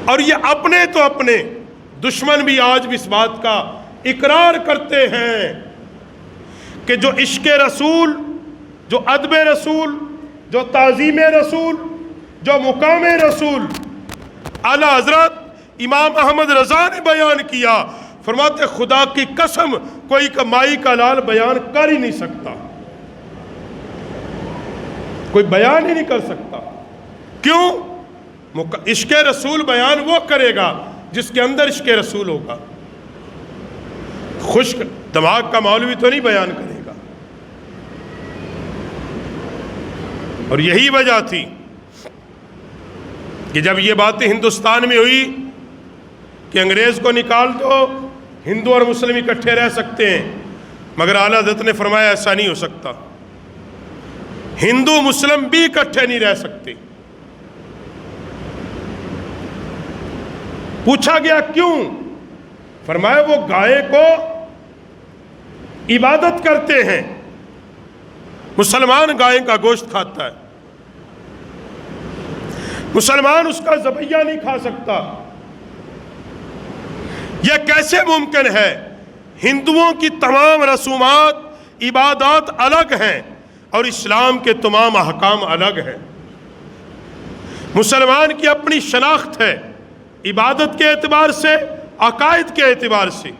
اور یہ اپنے تو اپنے دشمن بھی آج بھی اس بات کا اقرار کرتے ہیں کہ جو عشق رسول، جو ادب رسول، جو تعظیم رسول، جو مقام رسول اعلیٰ حضرت امام احمد رضا نے بیان کیا، فرماتے خدا کی قسم کوئی کمائی کا لال بیان کر ہی نہیں سکتا، کوئی بیان ہی نہیں کر سکتا۔ کیوں؟ عشق رسول بیان وہ کرے گا جس کے اندر عشق رسول ہوگا، خشک دماغ کا مولوی تو نہیں بیان کرے گا۔ اور یہی وجہ تھی کہ جب یہ باتیں ہندوستان میں ہوئی کہ انگریز کو نکال دو، ہندو اور مسلم اکٹھے رہ سکتے ہیں، مگر اعلیٰ حضرت نے فرمایا ایسا نہیں ہو سکتا، ہندو مسلم بھی اکٹھے نہیں رہ سکتے۔ پوچھا گیا کیوں؟ فرمایا وہ گائے کو عبادت کرتے ہیں، مسلمان گائے کا گوشت کھاتا ہے، مسلمان اس کا ذبیحہ نہیں کھا سکتا۔ یہ کیسے ممکن ہے؟ ہندوؤں کی تمام رسومات عبادات الگ ہیں اور اسلام کے تمام احکام الگ ہیں۔ مسلمان کی اپنی شناخت ہے، عبادت کے اعتبار سے، عقائد کے اعتبار سے۔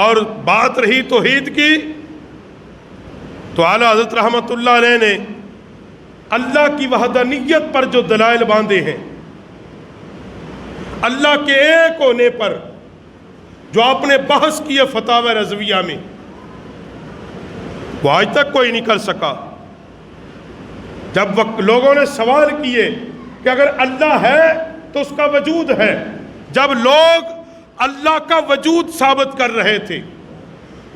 اور بات رہی توحید کی تو اعلیٰ حضرت رحمت اللہ علیہ نے اللہ کی وحدانیت پر جو دلائل باندھے ہیں، اللہ کے ایک ہونے پر جو آپ نے بحث کی ہے فتاوی رضویہ میں، وہ آج تک کوئی نہیں کر سکا۔ جب لوگوں نے سوال کیے کہ اگر اللہ ہے تو اس کا وجود ہے، جب لوگ اللہ کا وجود ثابت کر رہے تھے،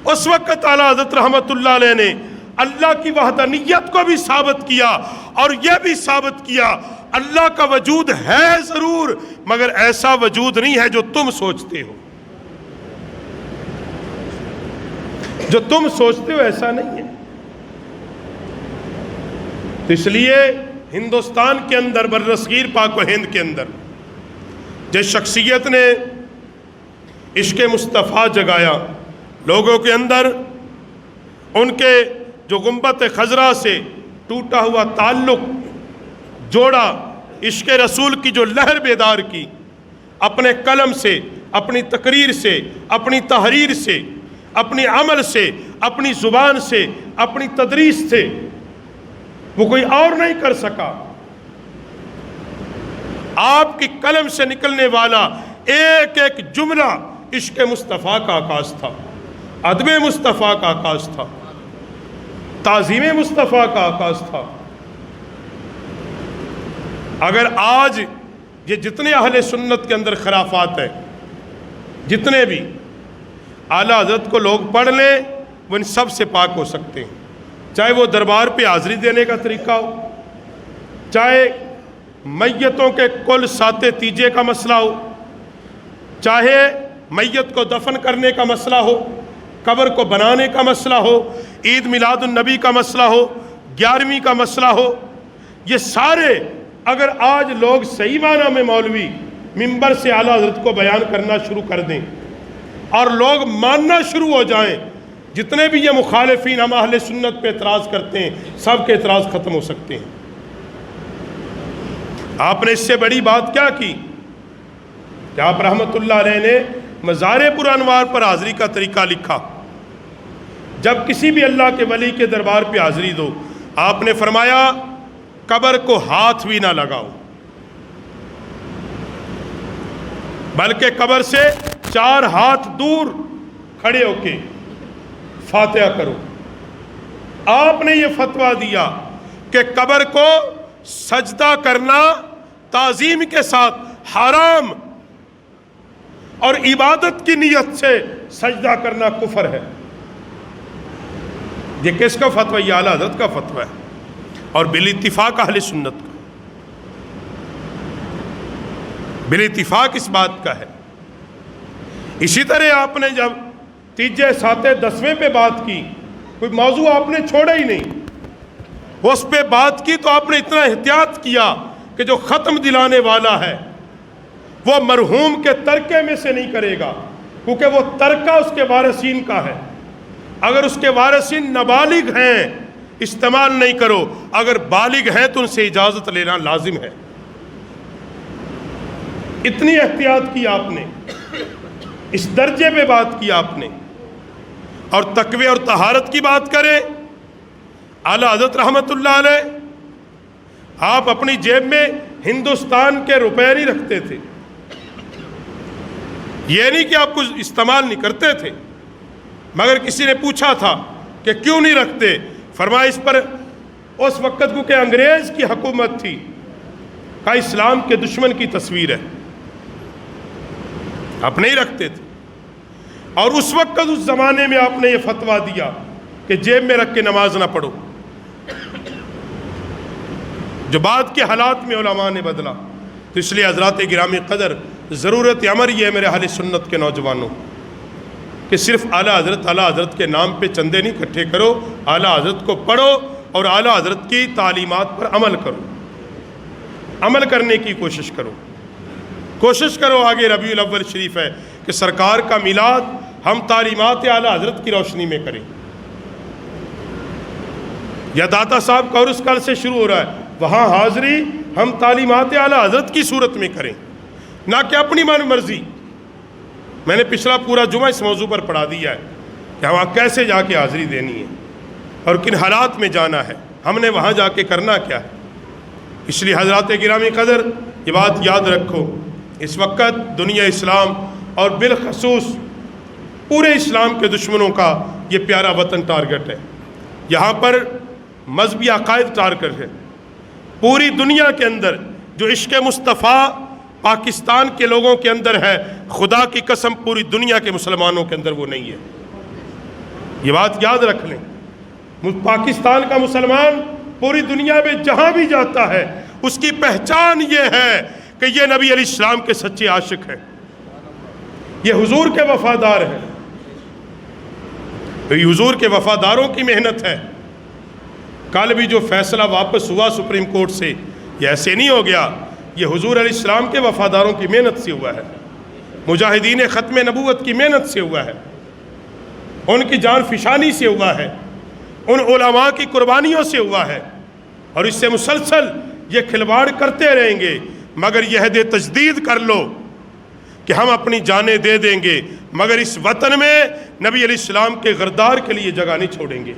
اس وقت اعلیٰ حضرت رحمت اللہ علیہ نے اللہ کی وحدانیت کو بھی ثابت کیا اور یہ بھی ثابت کیا اللہ کا وجود ہے ضرور، مگر ایسا وجود نہیں ہے جو تم سوچتے ہو، جو تم سوچتے ہو ایسا نہیں ہے۔ تو اس لیے ہندوستان کے اندر، برصغیر پاک و ہند کے اندر جس شخصیت نے عشق مصطفیٰ جگایا لوگوں کے اندر، ان کے جو گنبد خضرا سے ٹوٹا ہوا تعلق جوڑا، عشق رسول کی جو لہر بیدار کی، اپنے قلم سے، اپنی تقریر سے، اپنی تحریر سے، اپنی عمل سے، اپنی زبان سے، اپنی تدریس سے، وہ کوئی اور نہیں کر سکا۔ آپ کی قلم سے نکلنے والا ایک ایک جملہ عشق مصطفیٰ کا آغاز تھا، ادب مصطفیٰ کا آغاز تھا، تعظیم مصطفیٰ کا آغاز تھا۔ اگر آج یہ جتنے اہل سنت کے اندر خرافات ہیں، جتنے بھی اعلیٰ حضرت کو لوگ پڑھ لیں، وہ ان سب سے پاک ہو سکتے ہیں، چاہے وہ دربار پہ حاضری دینے کا طریقہ ہو، چاہے میتوں کے کل ساتے تیجے کا مسئلہ ہو، چاہے میت کو دفن کرنے کا مسئلہ ہو، قبر کو بنانے کا مسئلہ ہو، عید میلاد النبی کا مسئلہ ہو، 11ویں کا مسئلہ ہو، یہ سارے اگر آج لوگ صحیح معنی میں مولوی منبر سے اعلیٰ حضرت کو بیان کرنا شروع کر دیں اور لوگ ماننا شروع ہو جائیں، جتنے بھی یہ مخالفین ہم اہل سنت پہ اعتراض کرتے ہیں، سب کے اعتراض ختم ہو سکتے ہیں۔ آپ نے اس سے بڑی بات کیا کی کہ آپ رحمت اللہ علیہ نے مزار پر انوار پر حاضری کا طریقہ لکھا۔ جب کسی بھی اللہ کے ولی کے دربار پہ حاضری دو، آپ نے فرمایا قبر کو ہاتھ بھی نہ لگاؤ، بلکہ قبر سے 4 ہاتھ دور کھڑے ہو کے فاتحہ کرو۔ آپ نے یہ فتویٰ دیا کہ قبر کو سجدہ کرنا تعظیم کے ساتھ حرام، اور عبادت کی نیت سے سجدہ کرنا کفر ہے۔ یہ کس کا فتویٰ؟ یہ اعلیٰ حضرت کا فتویٰ ہے اور بالاتفاق اہل سنت کا، بالاتفاق اس بات کا ہے۔ اسی طرح آپ نے جب تیجے ساتیں 10ویں پہ بات کی، کوئی موضوع آپ نے چھوڑا ہی نہیں، اس پہ بات کی تو آپ نے اتنا احتیاط کیا کہ جو ختم دلانے والا ہے وہ مرحوم کے ترکے میں سے نہیں کرے گا، کیونکہ وہ ترکہ اس کے وارثین کا ہے۔ اگر اس کے وارثین نابالغ ہیں استعمال نہیں کرو، اگر بالغ ہیں تو ان سے اجازت لینا لازم ہے۔ اتنی احتیاط کی آپ نے، اس درجے پہ بات کی آپ نے۔ اور تقوی اور طہارت کی بات کریں، اعلیٰ حضرت رحمۃ اللہ علیہ آپ اپنی جیب میں ہندوستان کے روپے نہیں رکھتے تھے۔ یہ نہیں کہ آپ کچھ استعمال نہیں کرتے تھے، مگر کسی نے پوچھا تھا کہ کیوں نہیں رکھتے؟ فرمایا اس پر اس وقت کو کہ انگریز کی حکومت تھی، کا اسلام کے دشمن کی تصویر ہے، آپ نہیں رکھتے تھے۔ اور اس وقت اس زمانے میں آپ نے یہ فتویٰ دیا کہ جیب میں رکھ کے نماز نہ پڑھو، جو بعد کے حالات میں علماء نے بدلا۔ تو اس لیے حضرات گرامی قدر، ضرورت عمر یہ ہے میرے اہل سنت کے نوجوانوں کہ صرف اعلیٰ حضرت کے نام پہ چندے نہیں اکٹھے کرو، اعلیٰ حضرت کو پڑھو اور اعلیٰ حضرت کی تعلیمات پر عمل کرو، عمل کرنے کی کوشش کرو۔ آگے ربیع الاول شریف ہے کہ سرکار کا میلاد ہم تعلیمات اعلیٰ حضرت کی روشنی میں کریں۔ یا داتا صاحب کا عرس کل سے شروع ہو رہا ہے، وہاں حاضری ہم تعلیمات اعلیٰ حضرت کی صورت میں کریں، نہ کہ اپنی من مرضی۔ میں نے پچھلا پورا جمعہ اس موضوع پر پڑھا دیا ہے کہ وہاں کیسے جا کے حاضری دینی ہے اور کن حالات میں جانا ہے، ہم نے وہاں جا کے کرنا کیا ہے۔ اس لیے حضرات گرامی قدر یہ بات یاد رکھو، اس وقت دنیا اسلام اور بالخصوص پورے اسلام کے دشمنوں کا یہ پیارا وطن ٹارگٹ ہے۔ یہاں پر مذہبی عقائد ٹارگٹ ہے۔ پوری دنیا کے اندر جو عشق مصطفیٰ پاکستان کے لوگوں کے اندر ہے، خدا کی قسم پوری دنیا کے مسلمانوں کے اندر وہ نہیں ہے۔ یہ بات یاد رکھ لیں، پاکستان کا مسلمان پوری دنیا میں جہاں بھی جاتا ہے اس کی پہچان یہ ہے کہ یہ نبی علیہ السلام کے سچے عاشق ہیں، یہ حضور کے وفادار ہیں۔ یہ حضور کے وفاداروں کی محنت ہے۔ کل بھی جو فیصلہ واپس ہوا سپریم کورٹ سے، یہ ایسے نہیں ہو گیا، یہ حضور علیہ السلام کے وفاداروں کی محنت سے ہوا ہے، مجاہدین ختم نبوت کی محنت سے ہوا ہے، ان کی جان فشانی سے ہوا ہے، ان علماء کی قربانیوں سے ہوا ہے۔ اور اس سے مسلسل یہ کھلواڑ کرتے رہیں گے، مگر یہ عہد تجدید کر لو کہ ہم اپنی جانیں دے دیں گے، مگر اس وطن میں نبی علیہ السلام کے غردار کے لیے جگہ نہیں چھوڑیں گے۔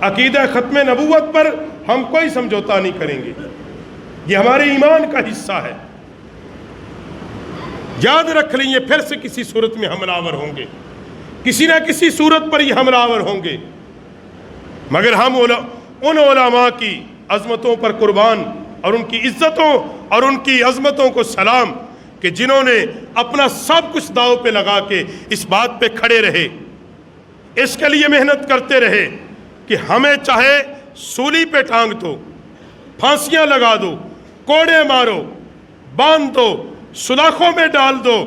عقیدہ ختم نبوت پر ہم کوئی سمجھوتا نہیں کریں گے، یہ ہمارے ایمان کا حصہ ہے۔ یاد رکھ لیں، یہ پھر سے کسی صورت میں حملہ آور ہوں گے، کسی نہ کسی صورت پر یہ حملہ آور ہوں گے، مگر ہم ان علماء کی عظمتوں پر قربان اور ان کی عزتوں اور ان کی عظمتوں کو سلام کہ جنہوں نے اپنا سب کچھ داؤ پہ لگا کے اس بات پہ کھڑے رہے، اس کے لیے محنت کرتے رہے کہ ہمیں چاہے سولی پہ ٹانگ دو، پھانسیاں لگا دو، کوڑے مارو، باندھ دو، سلاخوں میں ڈال دو،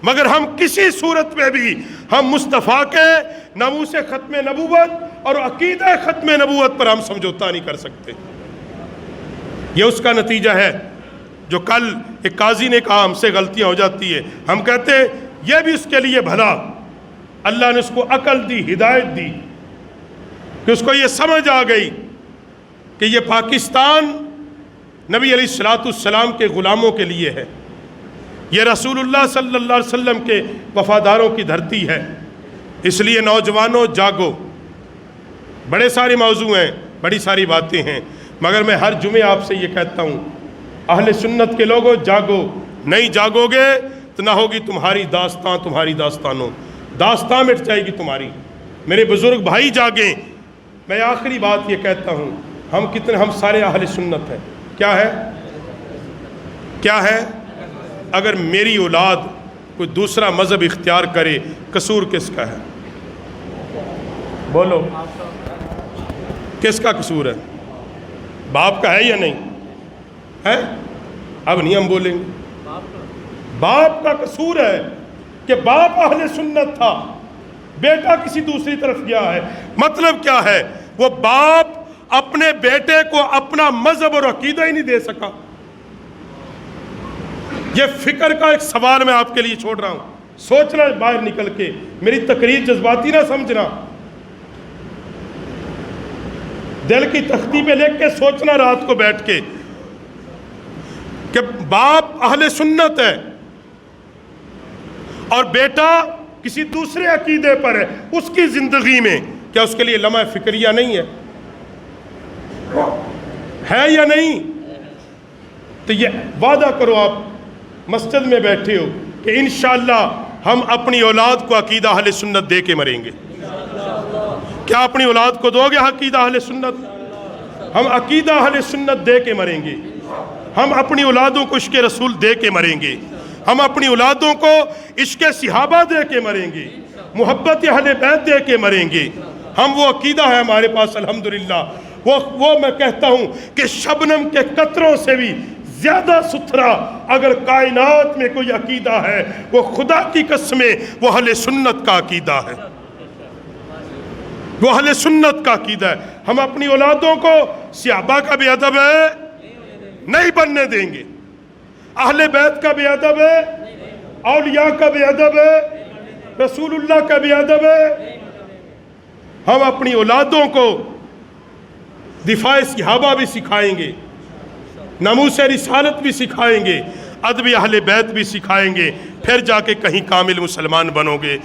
مگر ہم کسی صورت میں بھی ہم مصطفیٰ کے ناموس ختم نبوت اور عقیدہ ختم نبوت پر ہم سمجھوتا نہیں کر سکتے۔ یہ اس کا نتیجہ ہے جو کل ایک قاضی نے کہا ہم سے غلطیاں ہو جاتی ہے، ہم کہتے ہیں یہ بھی اس کے لیے بھلا، اللہ نے اس کو عقل دی، ہدایت دی کہ اس کو یہ سمجھ آ گئی کہ یہ پاکستان نبی علیہ السلام کے غلاموں کے لیے ہے، یہ رسول اللہ صلی اللہ علیہ وسلم کے وفاداروں کی دھرتی ہے۔ اس لیے نوجوانوں جاگو، بڑے سارے موضوع ہیں، بڑی ساری باتیں ہیں، مگر میں ہر جمعے آپ سے یہ کہتا ہوں اہل سنت کے لوگوں جاگو، نہیں جاگو گے تو نہ ہوگی تمہاری داستان، تمہاری داستانوں، داستان مٹ جائے گی تمہاری۔ میرے بزرگ بھائی جاگیں۔ میں آخری بات یہ کہتا ہوں، ہم سارے اہل سنت ہیں، کیا ہے اگر میری اولاد کوئی دوسرا مذہب اختیار کرے، قصور کس کا ہے؟ بولو، کس کا قصور ہے؟ باپ کا ہے یا نہیں ہے؟ اب نہیں ہم بولیں گے، باپ کا قصور ہے کہ باپ اہل سنت تھا، بیٹا کسی دوسری طرف گیا ہے۔ مطلب کیا ہے؟ وہ باپ اپنے بیٹے کو اپنا مذہب اور عقیدہ ہی نہیں دے سکا، یہ فکر کا ایک سوال میں آپ کے لیے چھوڑ رہا ہوں، سوچنا باہر نکل کے، میری تقریر جذباتی نہ سمجھنا، دل کی تختی پہ لکھ کے سوچنا رات کو بیٹھ کے کہ باپ اہل سنت ہے اور بیٹا کسی دوسرے عقیدے پر ہے، اس کی زندگی میں کیا اس کے لیے لمحہ فکریہ نہیں ہے یا نہیں؟ تو یہ وعدہ کرو، آپ مسجد میں بیٹھے ہو کہ انشاءاللہ ہم اپنی اولاد کو عقیدہ اہل سنت دے کے مریں گے۔ کیا اپنی اولاد کو دو گے عقیدہ اہل سنت؟ ہم عقیدہ اہل سنت دے کے مریں گے، ہم اپنی اولادوں کو عشق رسول دے کے مریں گے، ہم اپنی اولادوں کو عشق صحابہ دے کے مریں گے، محبت اہل بیت دے کے مریں گے۔ ہم وہ عقیدہ ہے ہمارے پاس الحمدللہ، وہ میں کہتا ہوں کہ شبنم کے قطروں سے بھی زیادہ ستھرا اگر کائنات میں کوئی عقیدہ ہے، وہ خدا کی قسمیں وہ اہل سنت کا عقیدہ ہے، وہ اہل سنت کا عقیدہ ہے۔ ہم اپنی اولادوں کو صحابہ کا بے ادب ہے نہیں بننے دیں گے، اہل بیت کا بے ادب ہے، اولیاء کا بے ادب ہے، رسول اللہ کا بے ادب ہے۔ ہم اپنی اولادوں کو دفاع صحابہ بھی سکھائیں گے، ناموس رسالت بھی سکھائیں گے، ادب اہل بیت بھی سکھائیں گے، پھر جا کے کہیں کامل مسلمان بنو گے۔